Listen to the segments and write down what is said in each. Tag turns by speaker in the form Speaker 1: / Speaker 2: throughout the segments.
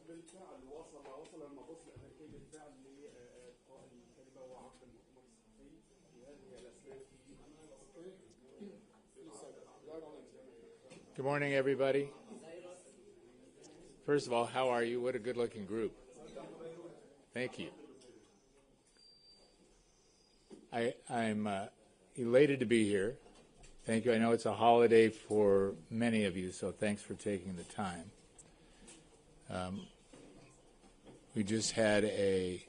Speaker 1: بالفعل وصل المبعوث الامريكي بالفعل لإلقاء الكلمه وعقد المؤتمر الصحفي في هذه الاثناء في
Speaker 2: Good morning, everybody. First of all, how are you? What a good-looking group. Thank you. I'm elated to be here. Thank you. I know it's a holiday for many of you, so thanks for taking the time. We just had a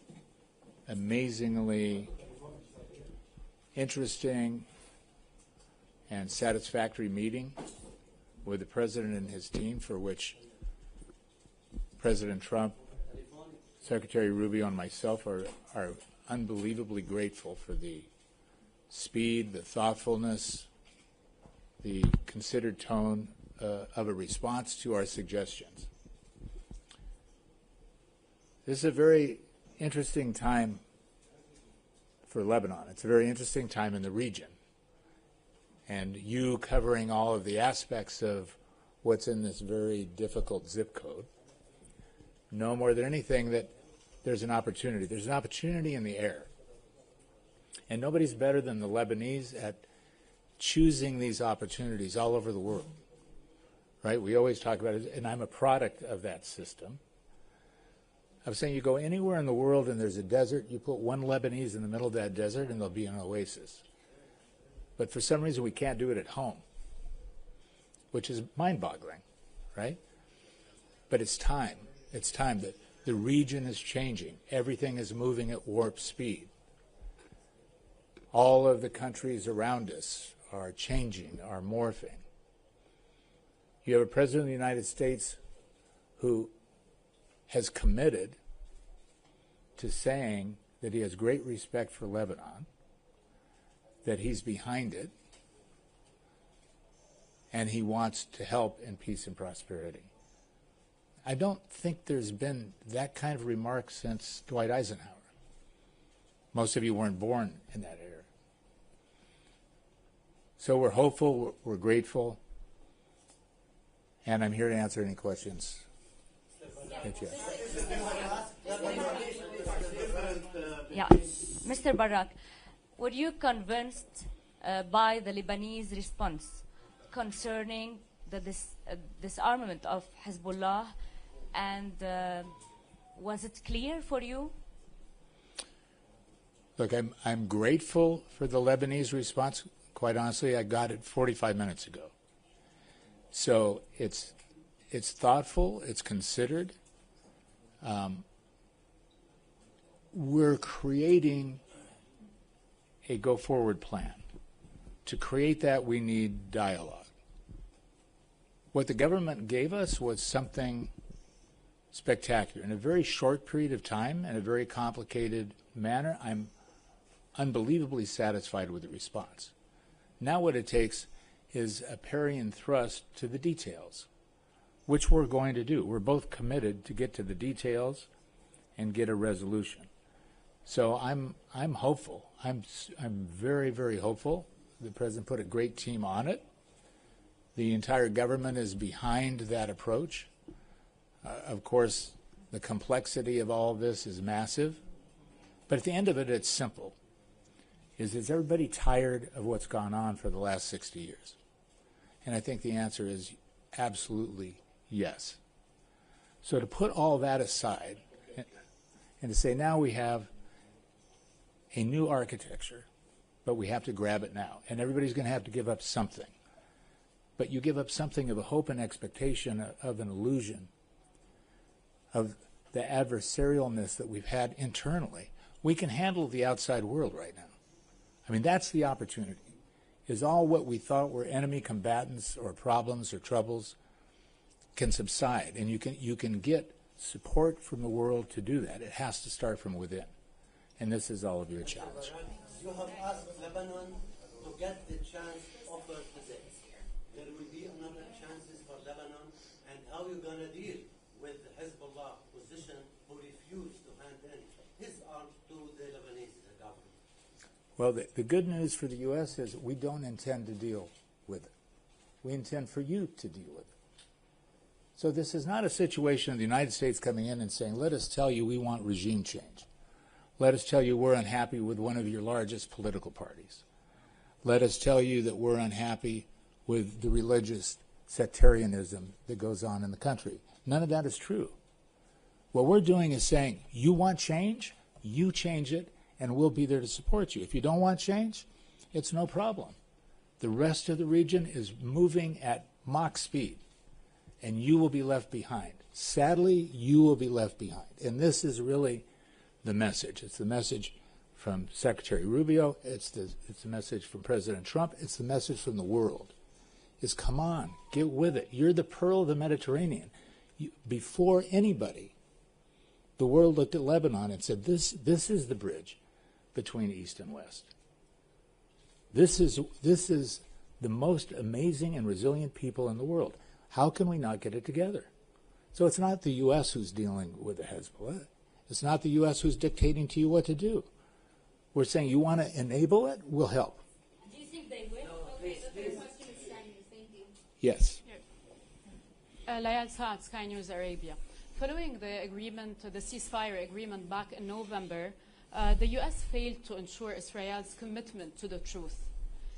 Speaker 2: amazingly interesting and satisfactory meeting with the President and his team, for which President Trump, Secretary Rubio, and myself are unbelievably grateful for the speed, the thoughtfulness, the considered tone of a response to our suggestions. This is a very interesting time for Lebanon. It's a very interesting time in the region. And you covering all of the aspects of what's in this very difficult zip code know more than anything that there's an opportunity. There's an opportunity in the air. And nobody's better than the Lebanese at choosing these opportunities all over the world, right? We always talk about it, and I'm a product of that system. I was saying you go anywhere in the world and there's a desert, you put one Lebanese in the middle of that desert and there'll be an oasis. But for some reason we can't do it at home, which is mind-boggling, right? But it's time. It's time that the region is changing. Everything is moving at warp speed. All of the countries around us are changing, are morphing. You have a President of the United States who has committed to saying that he has great respect for Lebanon, that he's behind it, and he wants to help in peace and prosperity. I don't think there's been that kind of remark since Dwight Eisenhower. Most of you weren't born in that era. So we're hopeful, we're grateful, and I'm here to answer any questions. Thank you.
Speaker 3: Yeah, Mr. Barrack, were you convinced by the Lebanese response concerning the disarmament of Hezbollah, and was it clear for you?
Speaker 2: Look, I'm grateful for the Lebanese response. Quite honestly, I got it 45 minutes ago. So it's thoughtful, it's considered. We're creating a go-forward plan. To create that, we need dialogue. What the government gave us was something spectacular. In a very short period of time, in a very complicated manner, I'm unbelievably satisfied with the response. Now what it takes is a parry and thrust to the details, which we're going to do. We're both committed to get to the details and get a resolution. So I'm hopeful. I'm very, very hopeful. The President put a great team on it. The entire government is behind that approach. Of course, the complexity of all of this is massive. But at the end of it, it's simple. Is everybody tired of what's gone on for the last 60 years? And I think the answer is absolutely yes. So to put all that aside and to say now we have a new architecture, but we have to grab it now. And everybody's going to have to give up something. But you give up something of a hope and expectation, of an illusion, of the adversarialness that we've had internally. We can handle the outside world right now. I mean, that's the opportunity, is all what we thought were enemy combatants or problems or troubles can subside. And you can get support from the world to do that. It has to start from within. And this is all of your challenge.
Speaker 4: You have asked Lebanon to get the chance offered today. There will be another chances for Lebanon, and how are you going to deal with the Hezbollah position who refused to hand in his arms to the Lebanese government?
Speaker 2: Well, the good news for the U.S. is we don't intend to deal with it. We intend for you to deal with it. So this is not a situation of the United States coming in and saying, let us tell you we want regime change. Let us tell you we're unhappy with one of your largest political parties. Let us tell you that we're unhappy with the religious sectarianism that goes on in the country. None of that is true. What we're doing is saying, you want change, you change it, and we'll be there to support you. If you don't want change, it's no problem. The rest of the region is moving at Mach speed, and you will be left behind. Sadly, you will be left behind. And this is really the message. It's the message from Secretary Rubio. It's the message from President Trump. It's the message from the world. Is come on, get with it. You're the pearl of the Mediterranean. Before anybody, the world looked at Lebanon and said, this is the bridge between East and West. This is the most amazing and resilient people in the world. How can we not get it together? So it's not the U.S. who's dealing with the Hezbollah. It's not the U.S. who's dictating to you what to do. We're saying, you want to enable it? We'll help.
Speaker 3: Do you think they will?
Speaker 5: Okay, the third question is Sky News. Thank you.
Speaker 2: Yes.
Speaker 6: Layal Saad, Sky News Arabia. Following the agreement, the ceasefire agreement back in November, the U.S. failed to ensure Israel's commitment to the truth.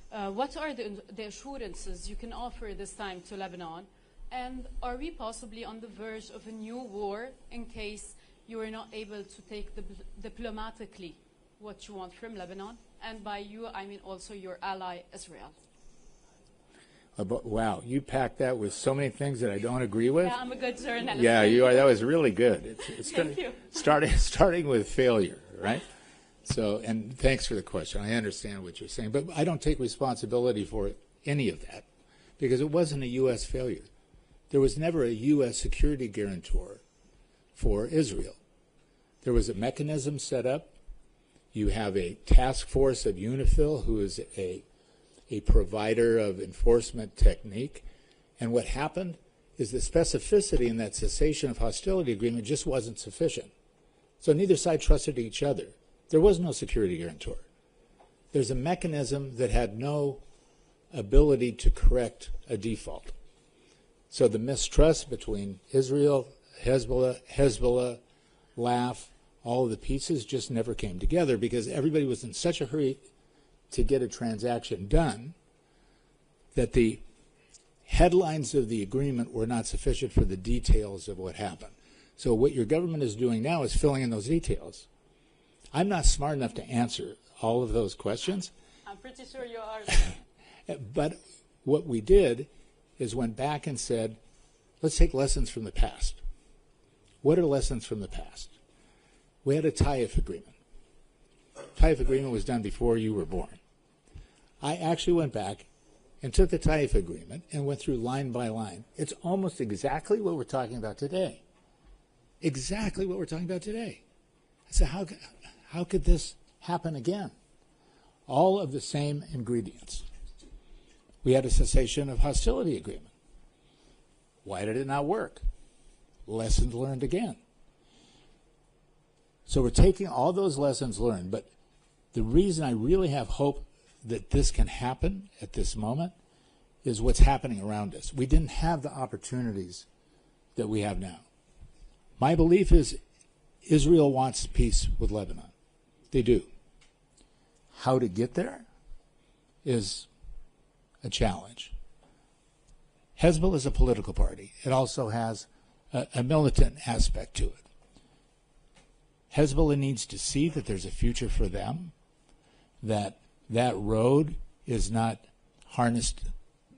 Speaker 6: What are the assurances you can offer this time to Lebanon? And are we possibly on the verge of a new war in case you are not able to take diplomatically what you want from Lebanon? And by you, I mean also your ally, Israel.
Speaker 2: Wow, you packed that with so many things that I don't agree with.
Speaker 6: Yeah, I'm a good journalist.
Speaker 2: Yeah, you are. That was really good.
Speaker 6: Thank you.
Speaker 2: Starting with failure, right? So, and thanks for the question. I understand what you're saying, but I don't take responsibility for any of that because it wasn't a U.S. failure. There was never a U.S. security guarantor for Israel. There was a mechanism set up. You have a task force of UNIFIL who is a provider of enforcement technique. And what happened is the specificity in that cessation of hostility agreement just wasn't sufficient. So neither side trusted each other. There was no security guarantor. There's a mechanism that had no ability to correct a default. So the mistrust between Israel, Hezbollah, LAF, all of the pieces just never came together because everybody was in such a hurry to get a transaction done that the headlines of the agreement were not sufficient for the details of what happened. So what your government is doing now is filling in those details. I'm not smart enough to answer all of those questions.
Speaker 6: I'm pretty sure you are.
Speaker 2: But what we did is went back and said, let's take lessons from the past. What are lessons from the past? We had a Taif agreement. Taif agreement was done before you were born. I actually went back and took the Taif agreement and went through line by line. It's almost exactly what we're talking about today. Exactly what we're talking about today. So how could this happen again? All of the same ingredients. We had a cessation of hostility agreement. Why did it not work? Lessons learned again. So we're taking all those lessons learned, but the reason I really have hope that this can happen at this moment is what's happening around us. We didn't have the opportunities that we have now. My belief is Israel wants peace with Lebanon. They do. How to get there is a challenge. Hezbollah is a political party. It also has a militant aspect to it. Hezbollah needs to see that there's a future for them, that road is not harnessed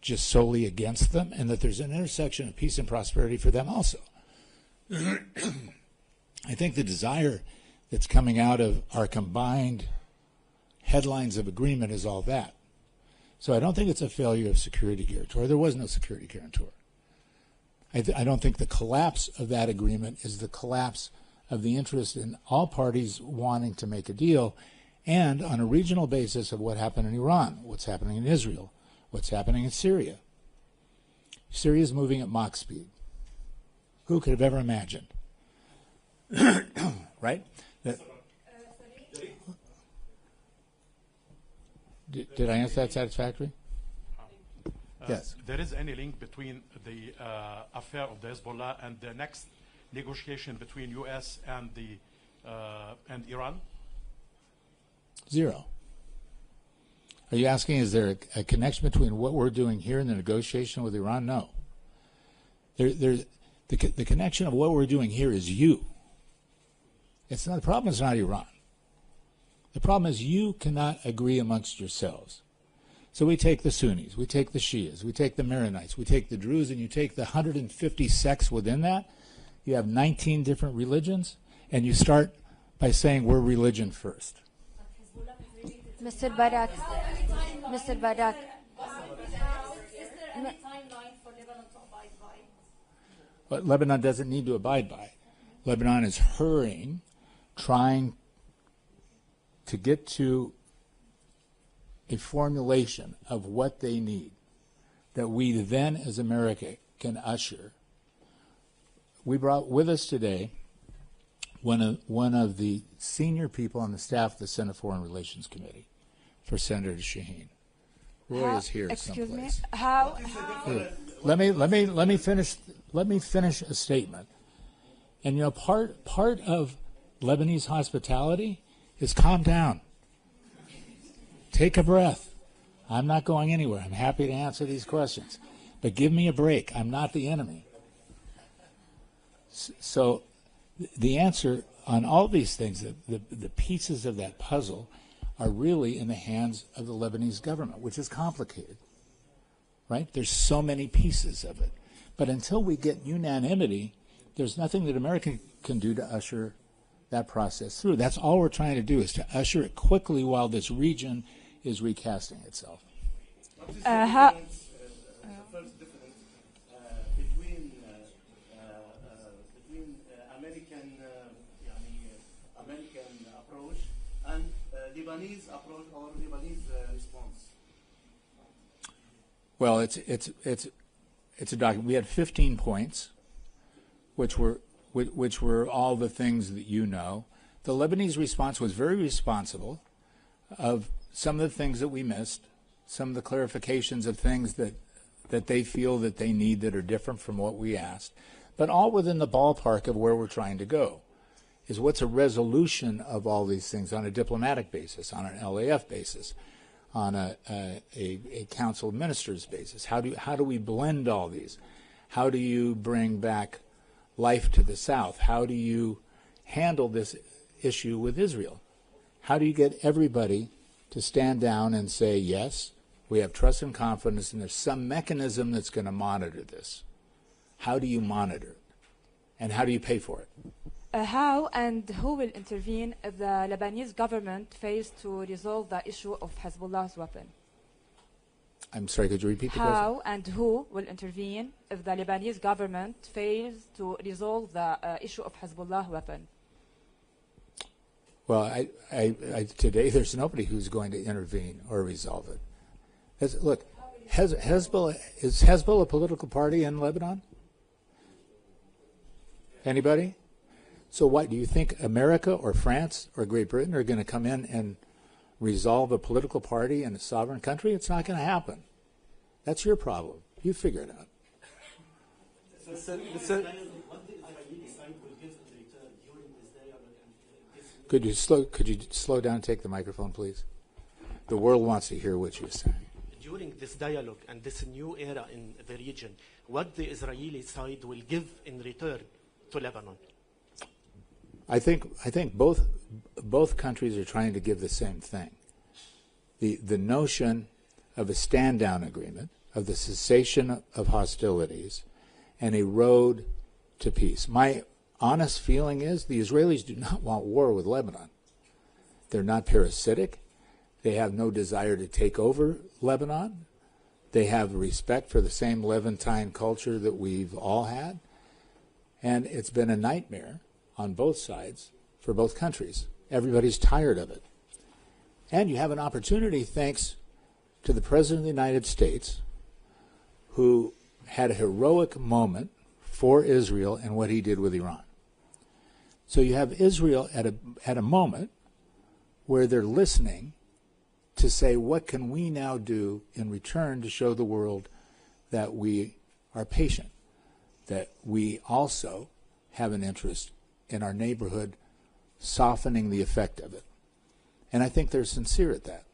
Speaker 2: just solely against them, and that there's an intersection of peace and prosperity for them also. I think the desire that's coming out of our combined headlines of agreement is all that. So I don't think it's a failure of security guarantor. There was no security guarantor. I don't think the collapse of that agreement is the collapse of the interest in all parties wanting to make a deal, and on a regional basis of what happened in Iran, what's happening in Israel, what's happening in Syria. Syria is moving at Mach speed. Who could have ever imagined? Right? Did I answer that satisfactory? Yes.
Speaker 7: there is any link between the affair of the Hezbollah and the next negotiation between U.S. and Iran?
Speaker 2: Zero. Are you asking, is there a connection between what we're doing here and the negotiation with Iran? No. The connection of what we're doing here is you. It's not, the problem is not Iran. The problem is you cannot agree amongst yourselves. So we take the Sunnis, we take the Shias, we take the Maronites, we take the Druze, and you take the 150 sects within that. You have 19 different religions, and you start by saying we're religion first.
Speaker 3: Mr. Barrack. Mr. Barrack.
Speaker 2: But Lebanon doesn't need to abide by. Lebanon is hurrying, trying to get to a formulation of what they need that we then as America can usher. We brought with us today one of the senior people on the staff of the Senate Foreign Relations Committee for Senator Shaheen. Roy is here
Speaker 8: excuse
Speaker 2: someplace.
Speaker 8: me, how
Speaker 2: Here. Let me finish a statement. And you know, part of Lebanese hospitality is calm down. Take a breath. I'm not going anywhere. I'm happy to answer these questions. But give me a break. I'm not the enemy. So the answer on all these things, the pieces of that puzzle, are really in the hands of the Lebanese government, which is complicated. Right? There's so many pieces of it. But until we get unanimity, there's nothing that America can do to usher that process through. That's all we're trying to do, is to usher it quickly while this region is recasting itself.
Speaker 1: What is the first difference between American approach and Lebanese approach or Lebanese response?
Speaker 2: Well, it's a document. We had 15 points, which were all the things that you know. The Lebanese response was very responsible of some of the things that we missed, some of the clarifications of things that they feel that they need that are different from what we asked, but all within the ballpark of where we're trying to go. Is what's a resolution of all these things on a diplomatic basis, on an LAF basis, on a council of ministers basis? How do we blend all these? How do you bring back life to the South? How do you handle this issue with Israel? How do you get everybody to stand down and say, yes, we have trust and confidence, and there's some mechanism that's going to monitor this? How do you monitor it? And how do you pay for it?
Speaker 8: how and who will intervene if the Lebanese government fails to resolve the issue of Hezbollah's weapon?
Speaker 2: I'm sorry, could you repeat the question?
Speaker 8: How and who will intervene if the Lebanese government fails to resolve the issue of Hezbollah weapon?
Speaker 2: Well, today there's nobody who's going to intervene or resolve it. Look, Hezbollah, is Hezbollah a political party in Lebanon? Anybody? So what, do you think America or France or Great Britain are going to come in and resolve a political party in a sovereign country? It's not going to happen. That's your problem. You figure it out. Could you slow down and take the microphone, please? The world wants to hear what you're saying.
Speaker 9: During this dialogue and this new era in the region, what the Israeli side will give in return to Lebanon?
Speaker 2: I think both countries are trying to give the same thing. The notion of a stand-down agreement, of the cessation of hostilities, and a road to peace. My honest feeling is the Israelis do not want war with Lebanon. They're not parasitic. They have no desire to take over Lebanon. They have respect for the same Levantine culture that we've all had. And it's been a nightmare on both sides for both countries. Everybody's tired of it. And you have an opportunity, thanks to the President of the United States, who had a heroic moment for Israel and what he did with Iran. So you have Israel at a moment where they're listening to say, what can we now do in return to show the world that we are patient, that we also have an interest in our neighborhood softening the effect of it. And I think they're sincere at that.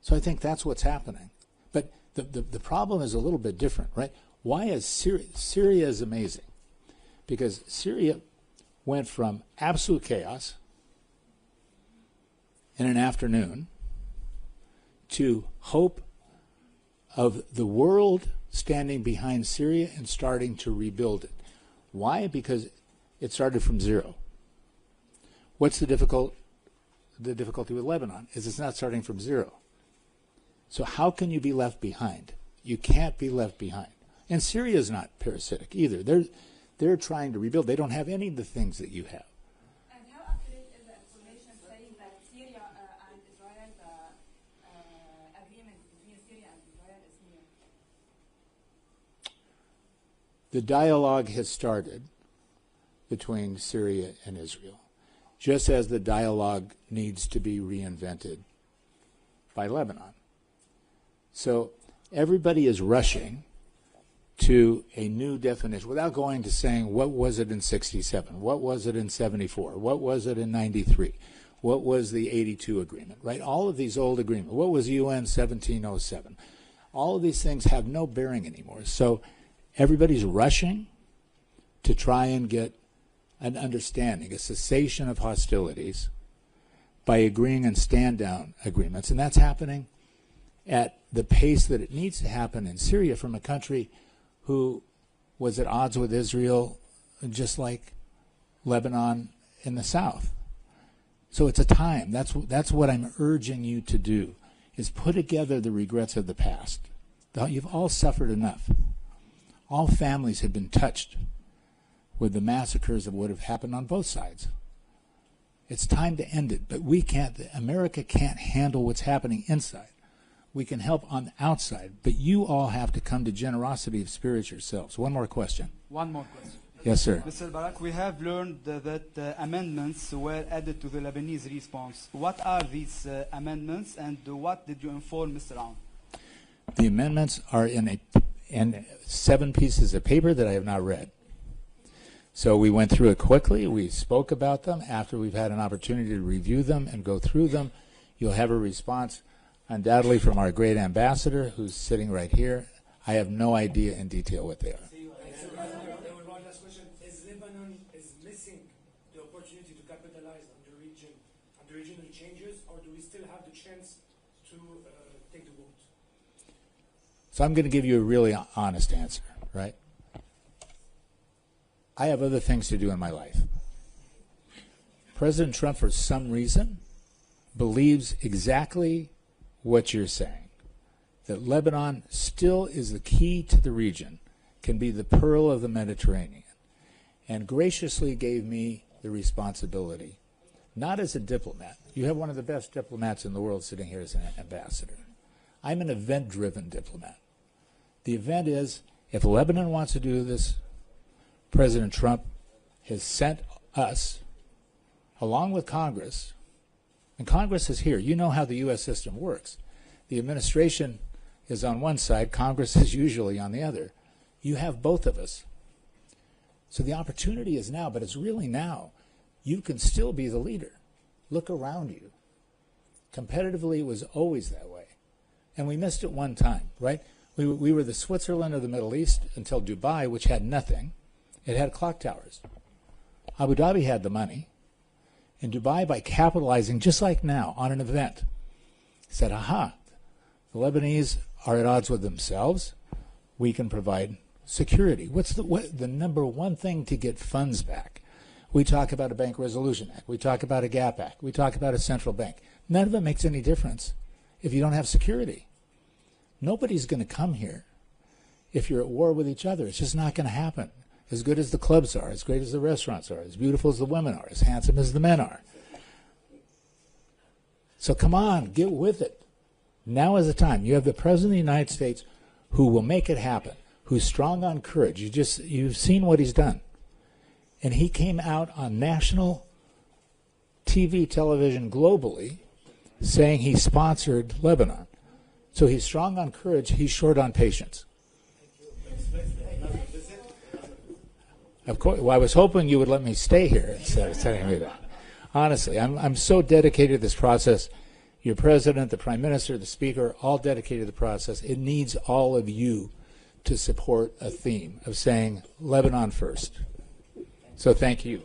Speaker 2: So I think that's what's happening. But the problem is a little bit different, right? Why is Syria is amazing? Because Syria went from absolute chaos in an afternoon to hope of the world standing behind Syria and starting to rebuild it. Why? Because it started from zero. What's the difficulty with Lebanon? Is it's not starting from zero. So how can you be left behind? You can't be left behind. And Syria is not parasitic either. They're trying to rebuild. They don't have any of the things that you have.
Speaker 8: And how accurate is the information saying that Syria and Israel, the agreement between Syria and Israel is near?
Speaker 2: The dialogue has started between Syria and Israel, just as the dialogue needs to be reinvented by Lebanon. So everybody is rushing to a new definition without going to saying, what was it in 67? What was it in 74? What was it in 93? What was the 82 agreement, right? All of these old agreements. What was UN 1707? All of these things have no bearing anymore. So everybody's rushing to try and get an understanding, a cessation of hostilities by agreeing on stand-down agreements. And that's happening at the pace that it needs to happen in Syria from a country who was at odds with Israel, just like Lebanon in the south. So it's a time. That's what I'm urging you to do, is put together the regrets of the past. You've all suffered enough. All families have been touched with the massacres of what have happened on both sides. It's time to end it, but we can't. America can't handle what's happening inside. We can help on the outside, but you all have to come to generosity of spirit yourselves. One more question.
Speaker 10: One more question.
Speaker 2: Yes, sir.
Speaker 10: Mr. Barrack, we have learned that amendments were added to the Lebanese response. What are these amendments, and what did you inform Mr. Aoun?
Speaker 2: The amendments are in 7 pieces of paper that I have not read. So we went through it quickly. We spoke about them. After we've had an opportunity to review them and go through them, you'll have a response undoubtedly from our great ambassador, who's sitting right here. I have no idea in detail what they are.
Speaker 1: One last question. Is Lebanon missing the opportunity to capitalize on the regional changes, or do we still have the chance to take the vote?
Speaker 2: So I'm going to give you a really honest answer, right? I have other things to do in my life. President Trump, for some reason, believes exactly what you're saying, that Lebanon still is the key to the region, can be the pearl of the Mediterranean, and graciously gave me the responsibility, not as a diplomat. You have one of the best diplomats in the world sitting here as an ambassador. I'm an event-driven diplomat. The event is, if Lebanon wants to do this, President Trump has sent us, along with Congress, and Congress is here. You know how the U.S. system works. The administration is on one side, Congress is usually on the other. You have both of us. So the opportunity is now, but it's really now. You can still be the leader. Look around you. Competitively, it was always that way. And we missed it one time, right? We were the Switzerland of the Middle East until Dubai, which had nothing. It had clock towers. Abu Dhabi had the money. And Dubai, by capitalizing, just like now, on an event, said, aha, the Lebanese are at odds with themselves. We can provide security. What's the number one thing to get funds back? We talk about a Bank Resolution Act. We talk about a GAP Act. We talk about a central bank. None of it makes any difference if you don't have security. Nobody's going to come here if you're at war with each other. It's just not going to happen. As good as the clubs are, as great as the restaurants are, as beautiful as the women are, as handsome as the men are. So come on, get with it. Now is the time. You have the President of the United States who will make it happen, who's strong on courage. You've seen what he's done. And he came out on national TV, television globally saying he sponsored Lebanon. So he's strong on courage, he's short on patience. Of course, well, I was hoping you would let me stay here instead of sending me back. Honestly, I'm so dedicated to this process. Your president, the prime minister, the speaker, all dedicated to the process. It needs all of you to support a theme of saying Lebanon first. So thank you.